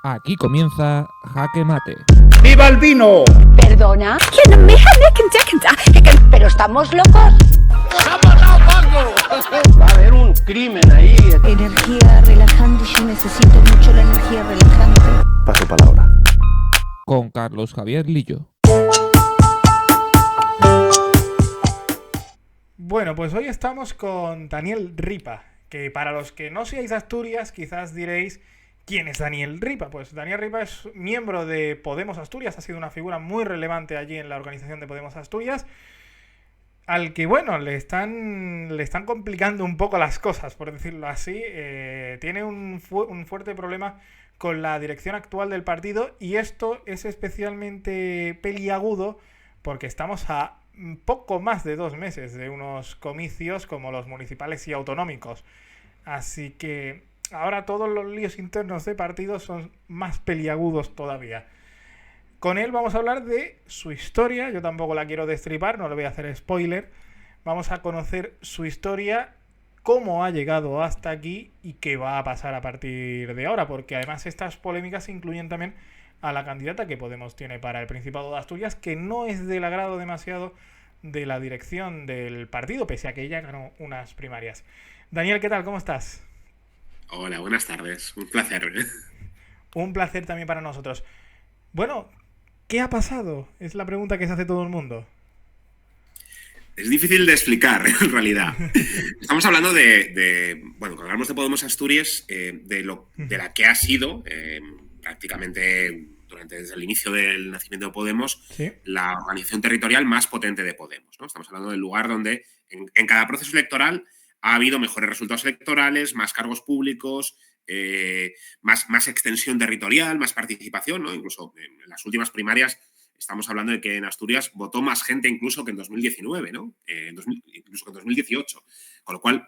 Aquí comienza Jaque Mate. ¡Viva el vino! ¿Perdona? ¿Pero estamos locos? ¡Se ha pasado Paco! Va a haber un crimen ahí. Energía relajante, yo necesito mucho la energía relajante. Paso palabra. Con Carlos Javier Lillo. Bueno, pues hoy estamos con Daniel Ripa, que para los que no seáis de Asturias quizás diréis ¿quién es Daniel Ripa? Pues Daniel Ripa es miembro de Podemos Asturias, ha sido una figura muy relevante allí en la organización de Podemos Asturias, al que, bueno, le están complicando un poco las cosas, por decirlo así. Tiene un fuerte problema con la dirección actual del partido y esto es especialmente peliagudo porque estamos a poco más de 2 meses de unos comicios como los municipales y autonómicos. Así que ahora todos los líos internos de partidos son más peliagudos todavía. Con él vamos a hablar de su historia. Yo tampoco la quiero destripar, no le voy a hacer spoiler. Vamos a conocer su historia, cómo ha llegado hasta aquí y qué va a pasar a partir de ahora, porque además estas polémicas incluyen también a la candidata que Podemos tiene para el Principado de Asturias, que no es del agrado demasiado de la dirección del partido, pese a que ella ganó unas primarias. Daniel, ¿qué tal? ¿Cómo estás? Hola, buenas tardes. Un placer. Un placer también para nosotros. Bueno, ¿qué ha pasado? Es la pregunta que se hace todo el mundo. Es difícil de explicar, en realidad. Estamos hablando bueno, cuando hablamos de Podemos Asturias, de la que ha sido prácticamente desde el inicio del nacimiento de Podemos, ¿sí?, la organización territorial más potente de Podemos, ¿no? Estamos hablando del lugar donde en cada proceso electoral ha habido mejores resultados electorales, más cargos públicos, más extensión territorial, más participación, ¿no? Incluso en las últimas primarias estamos hablando de que en Asturias votó más gente incluso que en 2019, ¿no? Incluso que en 2018. Con lo cual,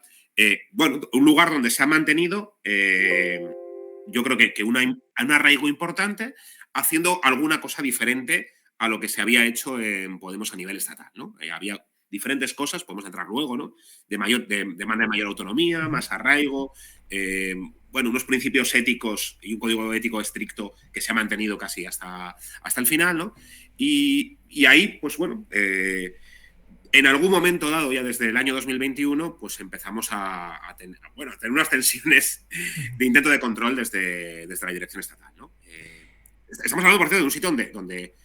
bueno, un lugar donde se ha mantenido, yo creo que un arraigo importante, haciendo alguna cosa diferente a lo que se había hecho en Podemos a nivel estatal, ¿no? Había diferentes cosas, podemos entrar luego, ¿no? Demanda de mayor autonomía, más arraigo, bueno, unos principios éticos y un código ético estricto que se ha mantenido casi hasta el final, ¿no? Y ahí, pues bueno, en algún momento dado, ya desde el año 2021, pues empezamos a tener unas tensiones de intento de control desde la dirección estatal, ¿no? Estamos hablando, por cierto, de un sitio donde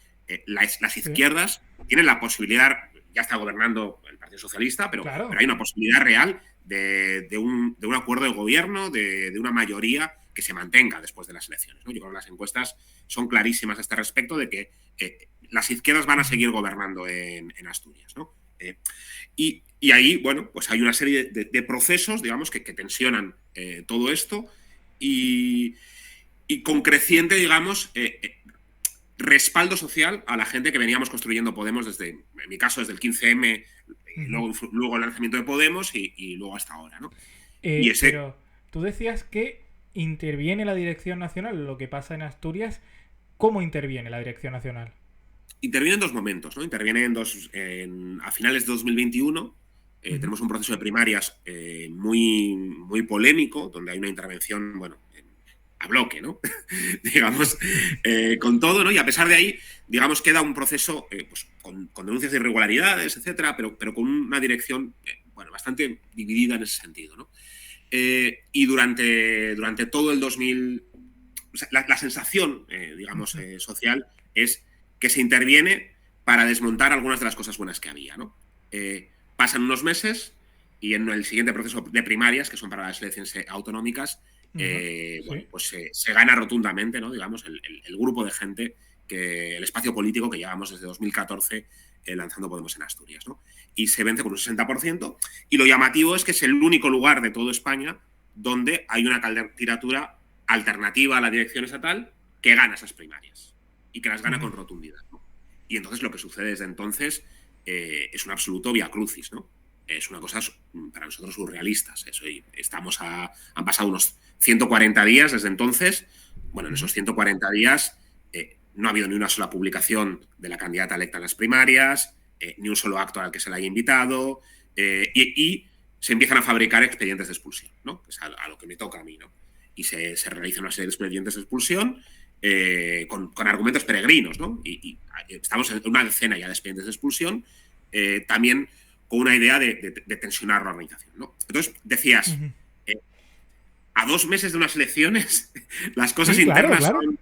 las izquierdas tienen la posibilidad, ya está gobernando el Partido Socialista, pero hay una posibilidad real de un acuerdo de gobierno, de una mayoría que se mantenga después de las elecciones, ¿no? Yo creo que las encuestas son clarísimas a este respecto de que las izquierdas van a seguir gobernando en Asturias, ¿no? Y ahí, bueno, pues hay una serie de procesos, digamos, que tensionan todo esto y con creciente, digamos, respaldo social a la gente que veníamos construyendo Podemos desde, en mi caso, desde el 15M, luego el lanzamiento de Podemos y luego hasta ahora, ¿no? Pero tú decías que interviene la Dirección Nacional, lo que pasa en Asturias. ¿Cómo interviene la Dirección Nacional? Interviene en dos momentos, ¿no? Interviene a finales de 2021. Tenemos un proceso de primarias muy, muy polémico, donde hay una intervención, bueno, a bloque, ¿no? Digamos, con todo, ¿no? Y a pesar de ahí, digamos, queda un proceso pues, con denuncias de irregularidades, etcétera, pero con una dirección, bueno, bastante dividida en ese sentido, ¿no? Y durante todo el 2000, o sea, la sensación, digamos, social es que se interviene para desmontar algunas de las cosas buenas que había, ¿no? Pasan unos meses y en el siguiente proceso de primarias, que son para las elecciones autonómicas, bueno, pues se gana rotundamente, ¿no? Digamos, el grupo de gente, el espacio político que llevamos desde 2014 lanzando Podemos en Asturias, ¿no? Y se vence con un 60%. Y lo llamativo es que es el único lugar de toda España donde hay una candidatura alternativa a la dirección estatal que gana esas primarias y que las gana con rotundidad, ¿no? Y entonces lo que sucede desde entonces es un absoluto vía crucis, ¿no? Es una cosa para nosotros surrealistas. Eso, y han pasado unos 140 días desde entonces. Bueno, en esos 140 días no ha habido ni una sola publicación de la candidata electa en las primarias, ni un solo acto al que se le haya invitado, y se empiezan a fabricar expedientes de expulsión, ¿no? Que es a lo que me toca a mí, ¿no? y se realiza una serie de expedientes de expulsión con argumentos peregrinos, ¿no? Y estamos en una decena ya de expedientes de expulsión, también con una idea de tensionar la organización, ¿no? Entonces, decías, a 2 meses de unas elecciones, las cosas Sí, claro, internas claro. son...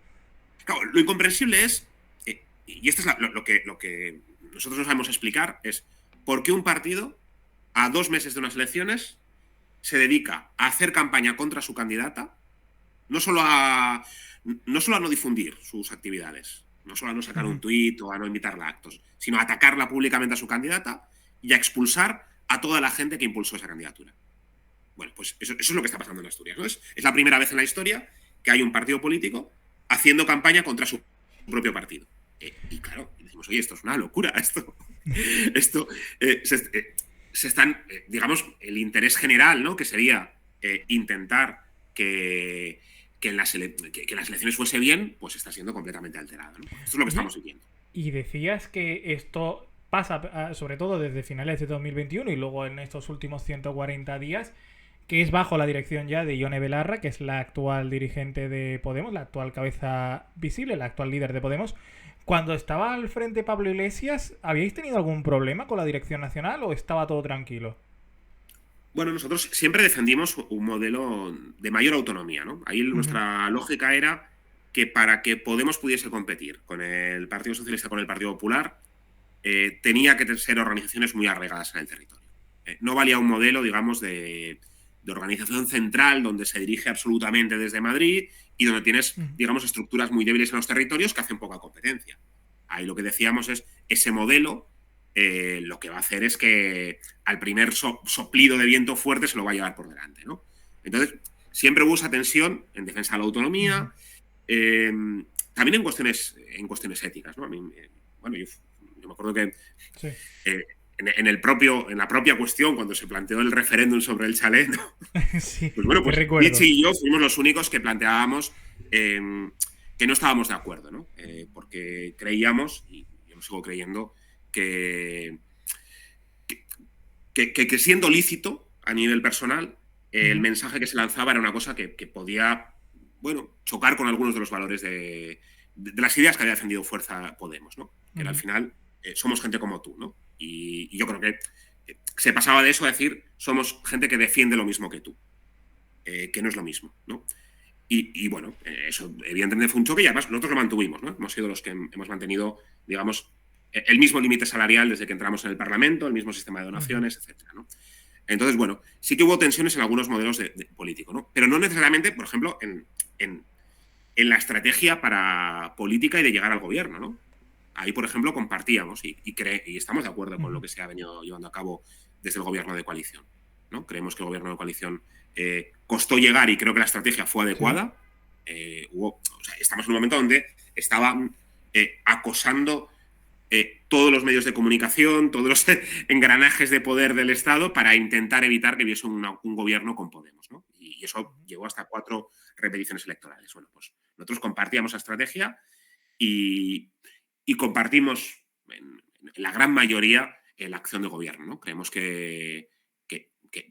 Claro, lo incomprensible es, y esto es lo que nosotros no sabemos explicar, es por qué un partido, a 2 meses de unas elecciones, se dedica a hacer campaña contra su candidata, no solo a no difundir sus actividades, no solo a no sacar un tuit o a no invitarla a actos, sino a atacarla públicamente a su candidata y a expulsar a toda la gente que impulsó esa candidatura. Bueno, pues eso es lo que está pasando en Asturias, ¿no? Es la primera vez en la historia que hay un partido político haciendo campaña contra su propio partido. Y claro, decimos, oye, esto es una locura, esto se están, digamos, el interés general, ¿no? Que sería intentar que las elecciones fuese bien, pues está siendo completamente alterado, ¿no? Esto es lo que estamos viviendo. Y decías que esto pasa, sobre todo desde finales de 2021 y luego en estos últimos 140 días, que es bajo la dirección ya de Ione Belarra, que es la actual dirigente de Podemos, la actual cabeza visible, la actual líder de Podemos. Cuando estaba al frente Pablo Iglesias, ¿habíais tenido algún problema con la dirección nacional o estaba todo tranquilo? Bueno, nosotros siempre defendimos un modelo de mayor autonomía, ¿no? Ahí nuestra lógica era que para que Podemos pudiese competir con el Partido Socialista, con el Partido Popular, tenía que ser organizaciones muy arraigadas en el territorio. No valía un modelo, digamos, de organización central donde se dirige absolutamente desde Madrid y donde tienes, digamos, estructuras muy débiles en los territorios que hacen poca competencia. Ahí lo que decíamos es, ese modelo lo que va a hacer es que al primer soplido de viento fuerte se lo va a llevar por delante, ¿no? Entonces, siempre hubo esa tensión en defensa de la autonomía, también en cuestiones éticas, ¿no? A mí, bueno, yo me acuerdo que Sí. en la propia cuestión, cuando se planteó el referéndum sobre el chalet, ¿no? Sí, Pues bueno, pues recuerdo. Nietzsche y yo fuimos los únicos que planteábamos que no estábamos de acuerdo, ¿no? Porque creíamos, y yo lo sigo creyendo, que siendo lícito a nivel personal, el mensaje que se lanzaba era una cosa que podía, bueno, chocar con algunos de los valores de las ideas que había defendido Fuerza Podemos, ¿no? Que al final somos gente como tú, ¿no? Y yo creo que se pasaba de eso a decir somos gente que defiende lo mismo que tú, que no es lo mismo, ¿no? Y bueno, eso evidentemente fue un choque y además nosotros lo mantuvimos, ¿no? Hemos sido los que hemos mantenido, digamos, el mismo límite salarial desde que entramos en el Parlamento, el mismo sistema de donaciones, etcétera, ¿no? Entonces, bueno, sí que hubo tensiones en algunos modelos de político, ¿no? Pero no necesariamente, por ejemplo, en la estrategia para política y de llegar al gobierno, ¿no? Ahí, por ejemplo, compartíamos y estamos de acuerdo con lo que se ha venido llevando a cabo desde el gobierno de coalición, ¿no? Creemos que el gobierno de coalición costó llegar y creo que la estrategia fue adecuada. Estamos en un momento donde estaban acosando todos los medios de comunicación, todos los engranajes de poder del Estado para intentar evitar que hubiese un gobierno con Podemos, ¿no? Y eso llegó hasta 4 repeticiones electorales. Bueno, pues nosotros compartíamos esa estrategia y compartimos en la gran mayoría la acción de gobierno, ¿no? Creemos que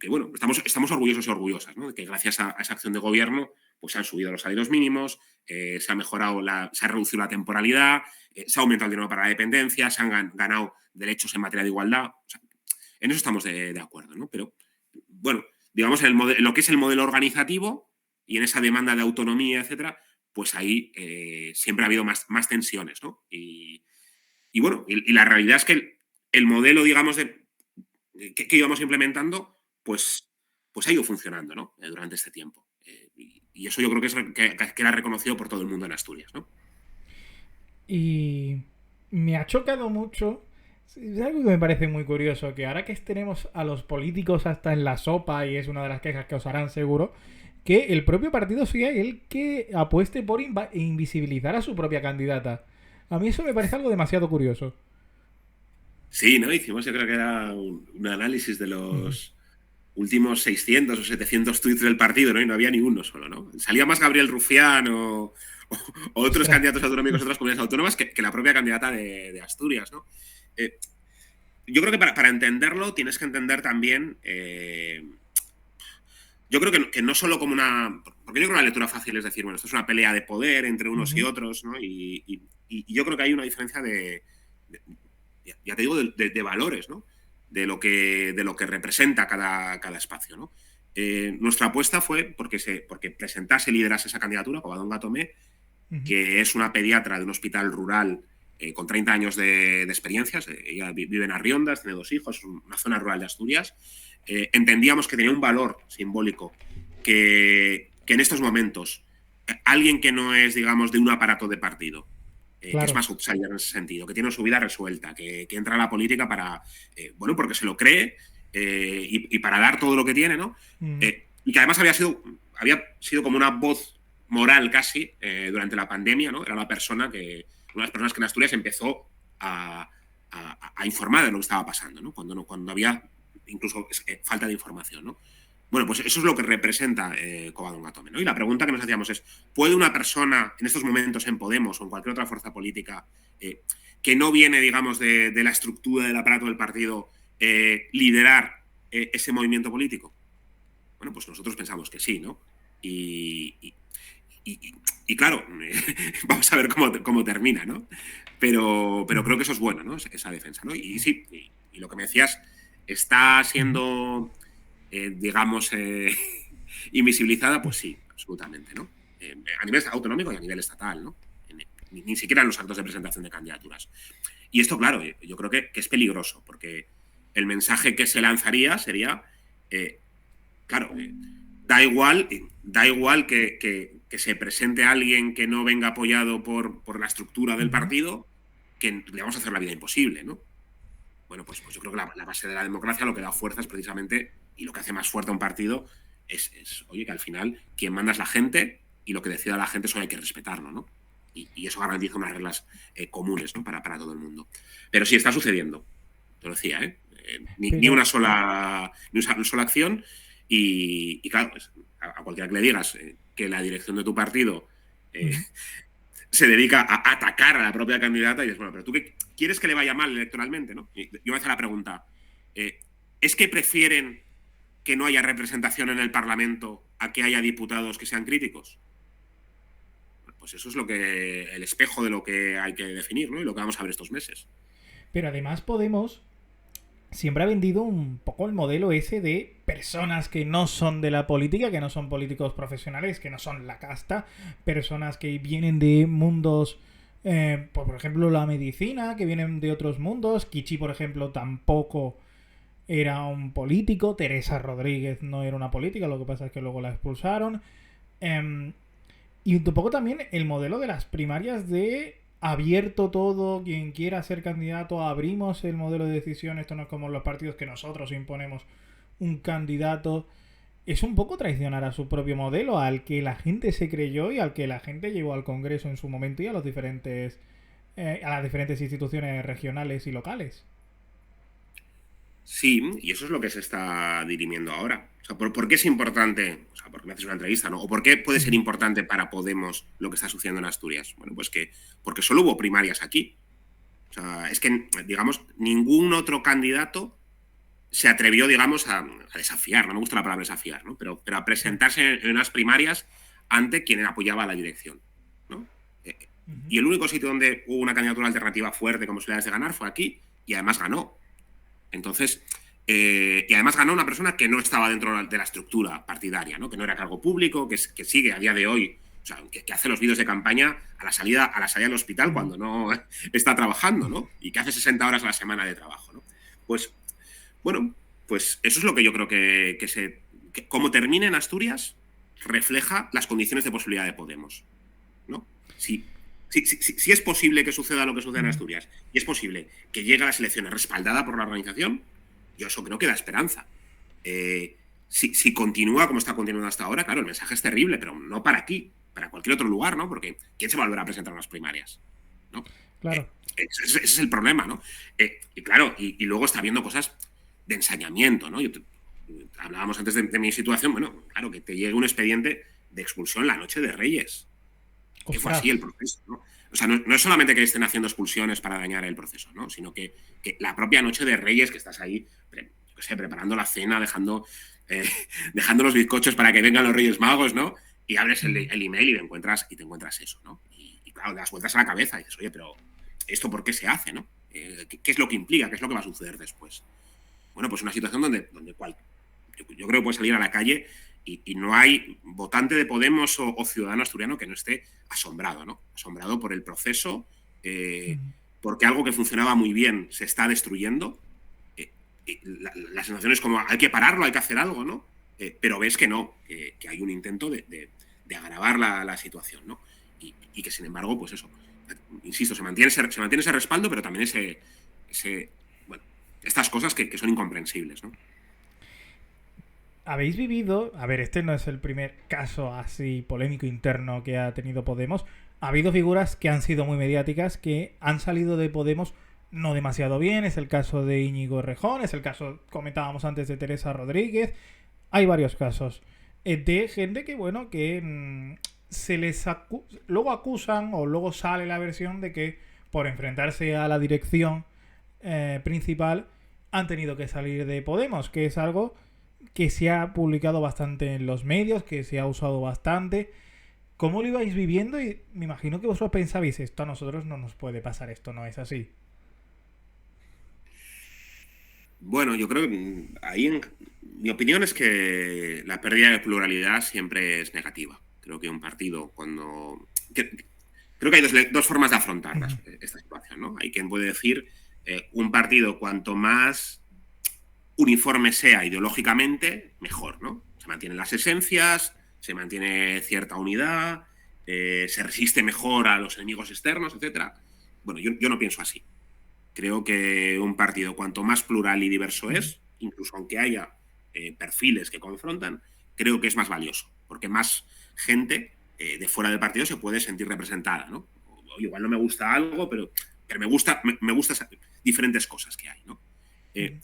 bueno, estamos orgullosos y orgullosas, ¿no? De que gracias a esa acción de gobierno pues se han subido los salarios mínimos, se ha mejorado, se ha reducido la temporalidad, se ha aumentado el dinero para la dependencia, se han ganado derechos en materia de igualdad. O sea, en eso estamos de acuerdo, ¿no? Pero, bueno, digamos, en lo que es el modelo organizativo y en esa demanda de autonomía, etcétera, pues ahí siempre ha habido más tensiones, ¿no? Y bueno, y la realidad es que el modelo, digamos, que íbamos implementando, pues ha ido funcionando, ¿no? Durante este tiempo. Y eso yo creo que era reconocido por todo el mundo en Asturias, ¿no? Y me ha chocado mucho, es algo que me parece muy curioso, que ahora que tenemos a los políticos hasta en la sopa, y es una de las quejas que os harán seguro, que el propio partido sea el que apueste por invisibilizar a su propia candidata. A mí eso me parece algo demasiado curioso. Sí, ¿no? Hicimos, yo creo que era un análisis de los últimos 600 o 700 tweets del partido, ¿no? Y no había ni uno solo, ¿no? Salía más Gabriel Rufián o otros candidatos autonómicos de otras comunidades autónomas que la propia candidata de Asturias, ¿no? Yo creo que para entenderlo tienes que entender también... yo creo que no solo como porque yo creo que la lectura fácil es decir, bueno, esto es una pelea de poder entre unos y otros, ¿no? Y yo creo que hay una diferencia ya te digo, de valores, ¿no? De lo que representa cada espacio, ¿no? Nuestra apuesta fue porque presentase, liderase esa candidatura, Covadonga Tomé, que es una pediatra de un hospital rural con 30 años de experiencia. Ella vive en Arriondas, tiene 2 hijos, es una zona rural de Asturias. Entendíamos que tenía un valor simbólico que en estos momentos alguien que no es, digamos, de un aparato de partido, claro, que es más outsider en ese sentido, que tiene su vida resuelta, que entra a la política para, porque se lo cree y para dar todo lo que tiene, ¿no? Y que además había sido como una voz moral casi durante la pandemia, ¿no? Era una de las personas que en Asturias empezó a informar de lo que estaba pasando, ¿no? Cuando había incluso falta de información, ¿no? Bueno, pues eso es lo que representa Covadonga Tomé, ¿no? Y la pregunta que nos hacíamos es, ¿puede una persona en estos momentos en Podemos o en cualquier otra fuerza política que no viene, digamos, de la estructura del aparato del partido liderar ese movimiento político? Bueno, pues nosotros pensamos que sí, ¿no? Y claro, vamos a ver cómo termina, ¿no? Pero creo que eso es bueno, ¿no? Esa defensa, ¿no? Y sí, y lo que me decías, está siendo, digamos, invisibilizada, pues sí, absolutamente, ¿no? A nivel autonómico y a nivel estatal, ¿no? Ni siquiera en los actos de presentación de candidaturas. Y esto, claro, yo creo que es peligroso, porque el mensaje que se lanzaría sería, claro, da igual que se presente a alguien que no venga apoyado por la estructura del partido, que le vamos a hacer la vida imposible, ¿no? Bueno, pues yo creo que la base de la democracia, lo que da fuerza es precisamente, y lo que hace más fuerte a un partido, es oye, que al final quien manda es la gente y lo que decida la gente eso hay que respetarlo, ¿no? Y eso garantiza unas reglas comunes, ¿no? para todo el mundo. Pero sí está sucediendo, te lo decía, ni una sola acción y claro, pues, a cualquiera que le digas que la dirección de tu partido se dedica a atacar a la propia candidata y dices, bueno, pero tú qué quieres que le vaya mal electoralmente, ¿no? Y yo me hago la pregunta, ¿es que prefieren que no haya representación en el Parlamento a que haya diputados que sean críticos? Pues eso es el espejo de lo que hay que definir, ¿no? Y lo que vamos a ver estos meses. Pero además Podemos siempre ha vendido un poco el modelo ese de personas que no son de la política, que no son políticos profesionales, que no son la casta, personas que vienen de mundos, por ejemplo, la medicina, que vienen de otros mundos. Kichi, por ejemplo, tampoco era un político. Teresa Rodríguez no era una política, lo que pasa es que luego la expulsaron. Y un poco también el modelo de las primarias de abierto todo, quien quiera ser candidato, abrimos el modelo de decisión, esto no es como los partidos que nosotros imponemos un candidato. Es un poco traicionar a su propio modelo, al que la gente se creyó y al que la gente llevó al Congreso en su momento y a las diferentes instituciones regionales y locales. Sí, y eso es lo que se está dirimiendo ahora. O sea, ¿por qué es importante? O sea, ¿por qué me haces una entrevista, no? ¿O por qué puede ser importante para Podemos lo que está sucediendo en Asturias? Bueno, pues porque solo hubo primarias aquí. O sea, es que, digamos, ningún otro candidato se atrevió, digamos, a desafiar, no me gusta la palabra desafiar, ¿no? Pero a presentarse en unas primarias ante quien apoyaba a la dirección, ¿no? Y el único sitio donde hubo una candidatura alternativa fuerte con posibilidades de ganar fue aquí, y además ganó. Entonces, y además ganó una persona que no estaba dentro de la estructura partidaria, ¿no? Que no era cargo público, que sigue a día de hoy, o sea, que hace los vídeos de campaña a la salida del hospital cuando no está trabajando, ¿no? Y que hace 60 horas a la semana de trabajo, ¿no? Pues, bueno, pues eso es lo que yo creo que como termine en Asturias, refleja las condiciones de posibilidad de Podemos, ¿no? Si es posible que suceda lo que sucede en Asturias y es posible que llegue a las elecciones respaldada por la organización, yo eso creo que da esperanza. Si continúa como está continuando hasta ahora, claro, el mensaje es terrible, pero no para aquí, para cualquier otro lugar, ¿no? Porque ¿quién se volverá a presentar en las primarias? ¿No? Claro. Ese es el problema, ¿no? Y claro, y luego está habiendo cosas de ensañamiento, ¿no? Hablábamos antes de mi situación, bueno, claro, que te llegue un expediente de expulsión la noche de Reyes. Que fue así el proceso, ¿no? O sea, no es solamente que estén haciendo expulsiones para dañar el proceso, ¿no? Sino que la propia noche de Reyes, que estás ahí, preparando la cena, dejando los bizcochos para que vengan los Reyes Magos, ¿no? y abres el email y te encuentras eso, ¿no? Y claro, das vueltas a la cabeza y dices, oye, pero ¿esto por qué se hace, no? ¿Qué es lo que implica? ¿Qué es lo que va a suceder después? Bueno, pues una situación donde yo creo que puede salir a la calle y no hay votante de Podemos o ciudadano asturiano que no esté asombrado, ¿no? Asombrado por el proceso, porque algo que funcionaba muy bien se está destruyendo. La sensación es como, hay que pararlo, hay que hacer algo, ¿no? Pero ves que no, que hay un intento de agravar la situación, ¿no? Y que, sin embargo, pues eso, insisto, se mantiene ese respaldo, pero también bueno, estas cosas que son incomprensibles, ¿no? Habéis vivido, a ver, este no es el primer caso así polémico interno que ha tenido Podemos. Ha habido figuras que han sido muy mediáticas, que han salido de Podemos no demasiado bien. Es el caso de Íñigo Errejón, es el caso, comentábamos antes, de Teresa Rodríguez. Hay varios casos de gente que, bueno, que se les luego acusan o luego sale la versión de que por enfrentarse a la dirección principal han tenido que salir de Podemos, que es algo que se ha publicado bastante en los medios, que se ha usado bastante. ¿Cómo lo ibais viviendo? Y me imagino que vosotros pensabais, esto a nosotros no nos puede pasar, esto no es así. Bueno, yo creo que mi opinión es que la pérdida de pluralidad siempre es negativa. Creo que un partido creo que hay dos formas de afrontar esta situación, ¿no? Hay quien puede decir, un partido cuanto más uniforme sea ideológicamente, mejor, ¿no? Se mantienen las esencias, se mantiene cierta unidad, se resiste mejor a los enemigos externos, etc. Bueno, yo no pienso así. Creo que un partido cuanto más plural y diverso es, incluso aunque haya perfiles que confrontan, creo que es más valioso, porque más gente de fuera del partido se puede sentir representada, ¿no? O igual no me gusta algo, pero me gusta diferentes cosas que hay, ¿no?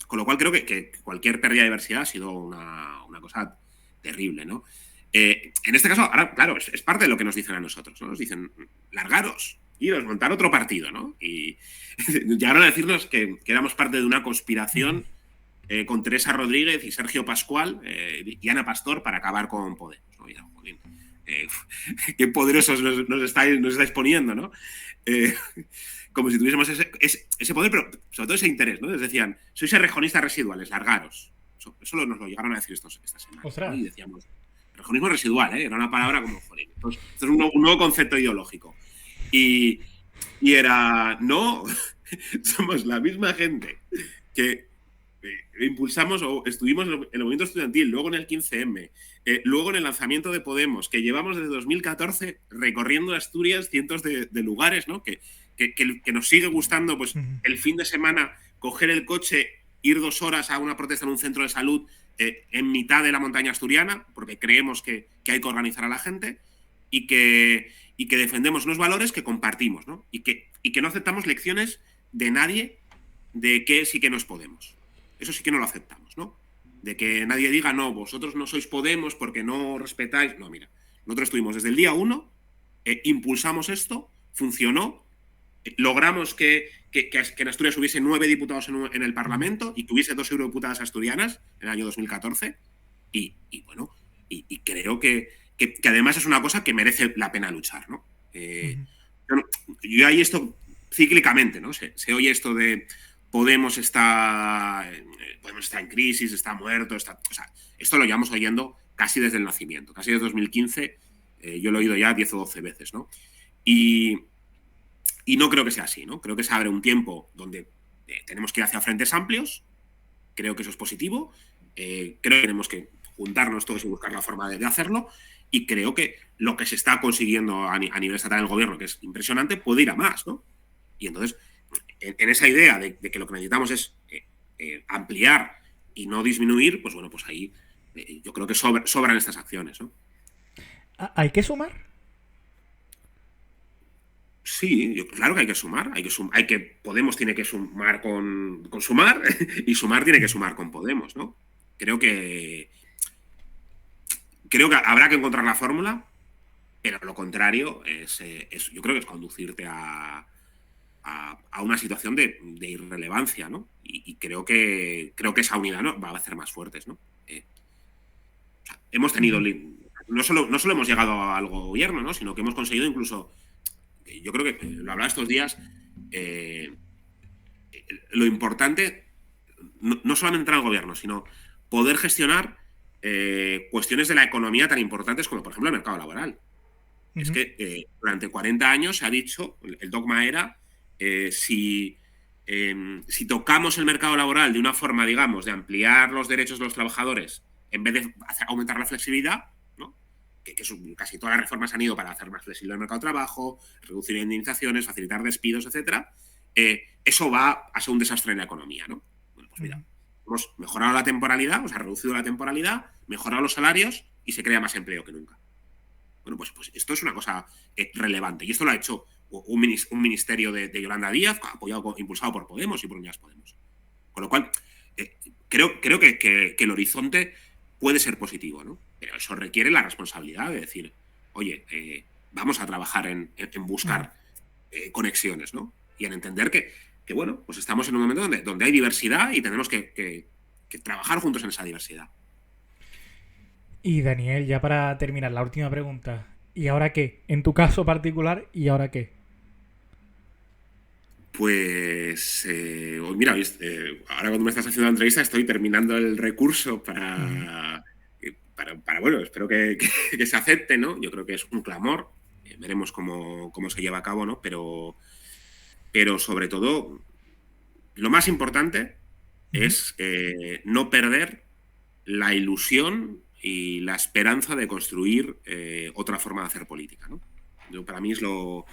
Con lo cual creo que cualquier pérdida de diversidad ha sido una cosa terrible, ¿no? En este caso, ahora, claro, es parte de lo que nos dicen a nosotros, ¿no? Nos dicen, largaros, iros, montar otro partido, ¿no? Y llegaron a decirnos que éramos parte de una conspiración con Teresa Rodríguez y Sergio Pascual y Ana Pastor para acabar con Podemos, ¿no? Y, jolín, qué poderosos nos estáis poniendo, nos como si tuviésemos ese poder, pero sobre todo ese interés, ¿no? Les decían, sois errejonistas residuales, largaros. Eso nos lo llegaron a decir esta semana, ¿no? Y decíamos, errejonismo residual, era una palabra como, joder, esto es un nuevo concepto ideológico. Y era, no, somos la misma gente que impulsamos o estuvimos en el movimiento estudiantil, luego en el 15M, luego en el lanzamiento de Podemos, que llevamos desde 2014 recorriendo Asturias cientos de lugares, ¿no? Que nos sigue gustando, pues, el fin de semana coger el coche, ir 2 horas a una protesta en un centro de salud en mitad de la montaña asturiana, porque creemos que hay que organizar a la gente y que defendemos unos valores que compartimos, ¿no? Y que no aceptamos lecciones de nadie de qué sí que no es Podemos. Eso sí que no lo aceptamos, ¿no? De que nadie diga, no, vosotros no sois Podemos porque no respetáis. No, mira, nosotros estuvimos desde el día 1, impulsamos esto, funcionó, logramos que en Asturias hubiese 9 diputados en el Parlamento y que hubiese 2 eurodiputadas asturianas en el año 2014 y bueno, y creo que además es una cosa que merece la pena luchar, ¿no? Yo ahí esto cíclicamente, ¿no? Se oye esto de Podemos está en crisis, está muerto, o sea, esto lo llevamos oyendo casi desde el nacimiento, casi desde 2015, yo lo he oído ya 10 o 12 veces, ¿no? Y no creo que sea así, ¿no? Creo que se abre un tiempo donde tenemos que ir hacia frentes amplios, creo que eso es positivo, creo que tenemos que juntarnos todos y buscar la forma de hacerlo, y creo que lo que se está consiguiendo a nivel estatal en el gobierno, que es impresionante, puede ir a más, ¿no? Y entonces, en esa idea de que lo que necesitamos es ampliar y no disminuir, pues bueno, pues ahí yo creo que sobran estas acciones, ¿no? ¿Hay que sumar? Sí, claro que hay que sumar. Podemos tiene que sumar con Sumar y Sumar tiene que sumar con Podemos, ¿no? Creo que habrá que encontrar la fórmula, pero lo contrario yo creo que es conducirte a una situación de irrelevancia, ¿no? Y creo que esa unidad, ¿no?, va a hacer más fuertes, ¿no? O sea, hemos tenido no solo hemos llegado al gobierno, ¿no? Sino que hemos conseguido incluso, yo creo que lo hablaba estos días, lo importante, no solamente entrar al gobierno, sino poder gestionar cuestiones de la economía tan importantes como, por ejemplo, el mercado laboral. Es que durante 40 años se ha dicho, el dogma era, si tocamos el mercado laboral de una forma, digamos, de ampliar los derechos de los trabajadores en vez de aumentar la flexibilidad, ¿no? que casi todas las reformas han ido para hacer más flexible el mercado de trabajo, reducir indemnizaciones, facilitar despidos, etcétera, eso va a ser un desastre en la economía, ¿no? Bueno, pues mira, hemos mejorado la temporalidad, o sea, reducido la temporalidad, mejorado los salarios y se crea más empleo que nunca. Bueno, pues esto es una cosa relevante. Y esto lo ha hecho un ministerio de Yolanda Díaz, apoyado, impulsado por Podemos y por Unidas Podemos. Con lo cual, creo que el horizonte puede ser positivo, ¿no? Pero eso requiere la responsabilidad de decir, oye, vamos a trabajar en buscar conexiones, ¿no? Y en entender que, bueno, pues estamos en un momento donde hay diversidad y tenemos que trabajar juntos en esa diversidad. Y Daniel, ya para terminar, la última pregunta. ¿Y ahora qué? En tu caso particular, ¿y ahora qué? Pues, mira, ahora cuando me estás haciendo la entrevista estoy terminando el recurso para bueno, espero que se acepte, ¿no? Yo creo que es un clamor, veremos cómo se lleva a cabo, ¿no? Pero sobre todo, lo más importante es no perder la ilusión y la esperanza de construir otra forma de hacer política, ¿no? Para mí es lo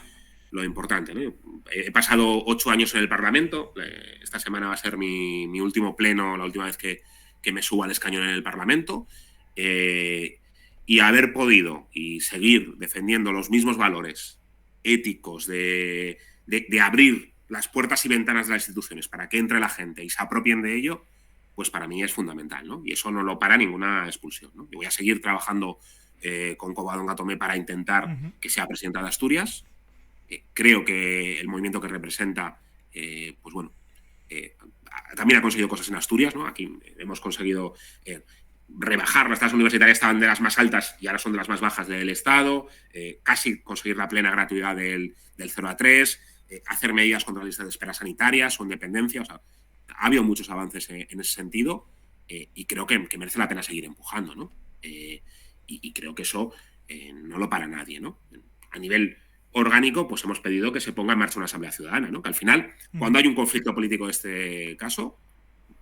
importante, ¿no? He pasado 8 años en el Parlamento, esta semana va a ser mi último pleno, la última vez que me subo al escañón en el Parlamento, y haber podido y seguir defendiendo los mismos valores éticos de abrir las puertas y ventanas de las instituciones para que entre la gente y se apropien de ello, pues para mí es fundamental, ¿no? Y eso no lo para ninguna expulsión, ¿no? Yo voy a seguir trabajando con Covadonga Tomé para intentar que sea presidenta de Asturias. Creo que el movimiento que representa, pues bueno, también ha conseguido cosas en Asturias, ¿no? Aquí hemos conseguido rebajar las tasas universitarias, estaban de las más altas y ahora son de las más bajas del Estado, casi conseguir la plena gratuidad del 0 a 3, hacer medidas contra las listas de espera sanitarias o en dependencia, o sea, ha habido muchos avances en ese sentido y creo que merece la pena seguir empujando, ¿no? Y creo que eso no lo para nadie, ¿no? A nivel orgánico, pues hemos pedido que se ponga en marcha una asamblea ciudadana, ¿no? Que al final, cuando hay un conflicto político de este caso,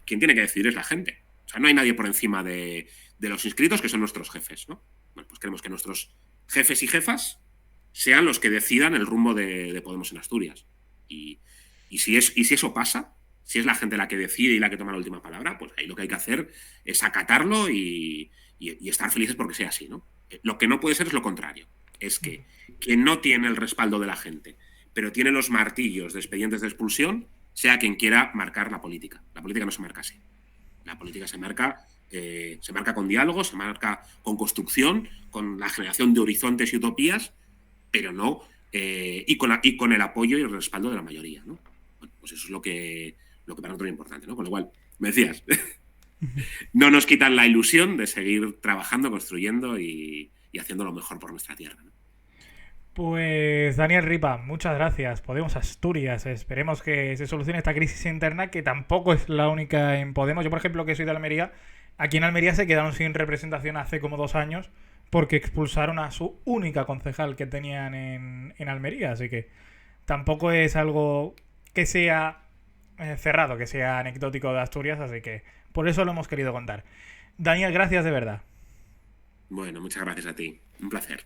quien tiene que decidir es la gente. O sea, no hay nadie por encima de los inscritos, que son nuestros jefes, ¿no? Bueno, pues queremos que nuestros jefes y jefas sean los que decidan el rumbo de Podemos en Asturias. Y si eso pasa, si es la gente la que decide y la que toma la última palabra, pues ahí lo que hay que hacer es acatarlo y estar felices porque sea así, ¿no? Lo que no puede ser es lo contrario. Es que quien no tiene el respaldo de la gente, pero tiene los martillos de expedientes de expulsión, sea quien quiera marcar la política. La política no se marca así. La política se marca con diálogo, se marca con construcción, con la generación de horizontes y utopías, pero no y con el apoyo y el respaldo de la mayoría, ¿no? Bueno, pues eso es lo que para nosotros es importante, ¿no? Con lo cual, me decías, no nos quitan la ilusión de seguir trabajando, construyendo y haciendo lo mejor por nuestra tierra, ¿no? Pues Daniel Ripa, muchas gracias. Podemos Asturias. Esperemos que se solucione esta crisis interna, que tampoco es la única en Podemos. Yo, por ejemplo, que soy de Almería, aquí en Almería se quedaron sin representación hace como 2 años porque expulsaron a su única concejal que tenían en Almería. Así que tampoco es algo que sea cerrado, que sea anecdótico de Asturias. Así que por eso lo hemos querido contar. Daniel, gracias de verdad. Bueno, muchas gracias a ti. Un placer.